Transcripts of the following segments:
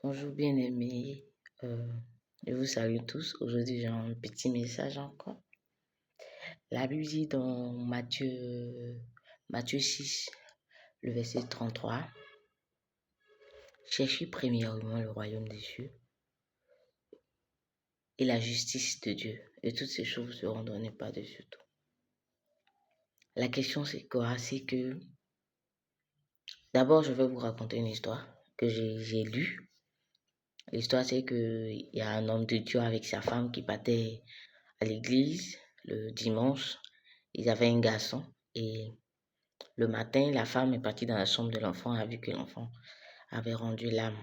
Bonjour bien-aimés, euh, je vous salue tous. Aujourd'hui, j'ai un petit message encore. La Bible dit dans Matthieu 6, le verset 33, cherchez premièrement le royaume des cieux et la justice de Dieu, et toutes ces choses seront données par-dessus tout. La question c'est quoi? C'est que d'abord, je vais vous raconter une histoire que j'ai lue. L'histoire, c'est qu'il y a un homme de Dieu avec sa femme qui partait à l'église le dimanche. Ils avaient un garçon et le matin, la femme est partie dans la chambre de l'enfant, a vu que l'enfant avait rendu l'âme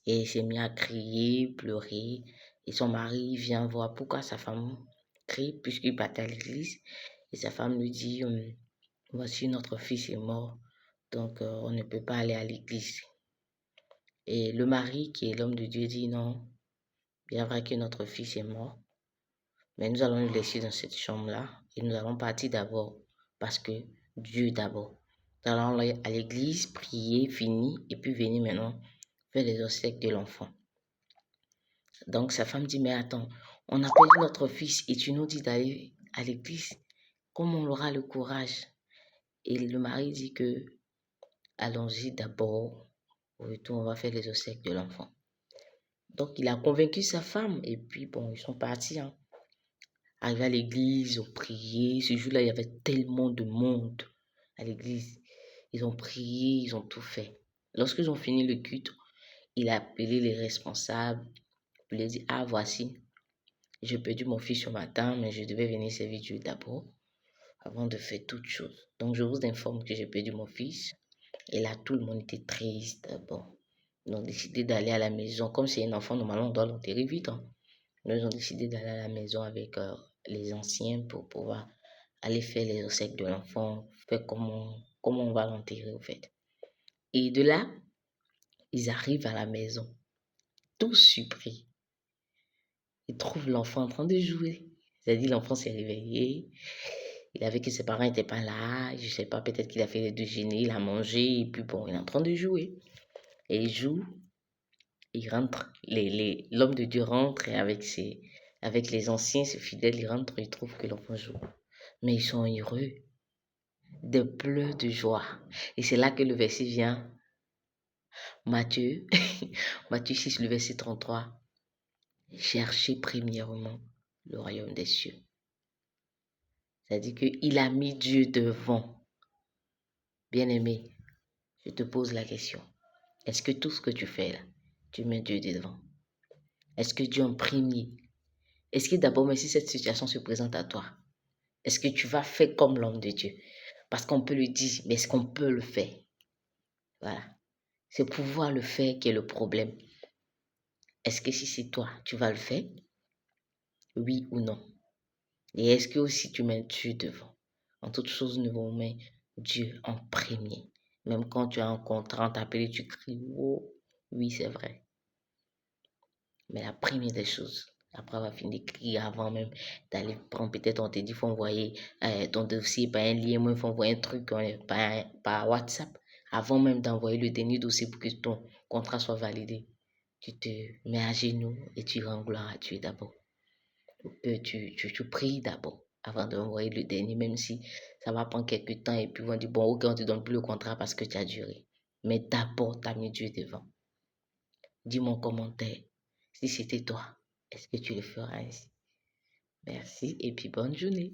et il s'est mis à crier, pleurer. Et son mari vient voir pourquoi sa femme crie puisqu'il partait à l'église. Et sa femme lui dit, voici notre fils est mort, donc on ne peut pas aller à l'église. Et le mari, qui est l'homme de Dieu, dit non, bien vrai que notre fils est mort, mais nous allons le laisser dans cette chambre-là et nous allons partir d'abord parce que Dieu d'abord. Nous allons aller à l'église, prier, finir et puis venir maintenant faire les obsèques de l'enfant. Donc sa femme dit, mais attends, on a perdu notre fils et tu nous dis d'aller à l'église. Comment on aura le courage? Et le mari dit que allons-y d'abord, au retour on va faire les obsèques de l'enfant. Donc il a convaincu sa femme et puis bon, ils sont partis. Arrivé à l'église, ils ont prié. Ce jour-là, il y avait tellement de monde à l'église. Ils ont prié, ils ont tout fait. Lorsqu'ils ont fini le culte, il a appelé les responsables. Il leur a dit, ah voici, j'ai perdu mon fils ce matin, mais je devais venir servir Dieu d'abord avant de faire toute chose. Donc je vous informe que j'ai perdu mon fils. Et là, tout le monde était triste. Bon, ils ont décidé d'aller à la maison. Comme c'est un enfant, normalement, on doit l'enterrer vite. Ils ont décidé d'aller à la maison avec les anciens pour pouvoir aller faire les obsèques de l'enfant, faire comment on va l'enterrer au fait. Et de là, ils arrivent à la maison, tous surpris. Ils trouvent l'enfant en train de jouer. C'est-à-dire l'enfant s'est réveillé, il avait que ses parents n'étaient pas là, je sais pas, peut-être qu'il a fait les déjeuner, il a mangé, et puis bon, il est en train de jouer. Et il joue, il rentre, l'homme de Dieu rentre et avec les anciens, ses fidèles, il rentre, il trouve que l'enfant joue. Mais ils sont heureux, des pleurs de joie. Et c'est là que le verset vient. Matthieu, Matthieu 6, le verset 33. Cherchez premièrement le royaume des cieux. C'est-à-dire qu'il a mis Dieu devant. Bien-aimé, je te pose la question. Est-ce que tout ce que tu fais là, tu mets Dieu devant? Est-ce que Dieu en premier? Est-ce que d'abord, même si cette situation se présente à toi, est-ce que tu vas faire comme l'homme de Dieu? Parce qu'on peut le dire, mais est-ce qu'on peut le faire? Voilà. C'est pouvoir le faire qui est le problème. Est-ce que si c'est toi, tu vas le faire? Oui ou non? Et est-ce que aussi tu mets Dieu devant? En toute chose, nous mettons Dieu en premier. Même quand tu as un contrat, on t'appelle, tu cries, oh, oui, c'est vrai. Mais la première des choses, après avoir fini d'écrire, avant même d'aller prendre, peut-être on te dit, il faut envoyer ton dossier par un lien, il faut envoyer un truc par WhatsApp. Avant même d'envoyer le dernier dossier pour que ton contrat soit validé, tu te mets à genoux et tu rends gloire à Dieu d'abord. Tu pries d'abord avant d'envoyer le dernier, même si ça va prendre quelques temps et puis on dit, bon, ok, on ne te donne plus le contrat parce que tu as duré. Mais d'abord, tu as mis Dieu devant. Dis-moi en commentaire, si c'était toi, est-ce que tu le feras ainsi? Merci et puis bonne journée.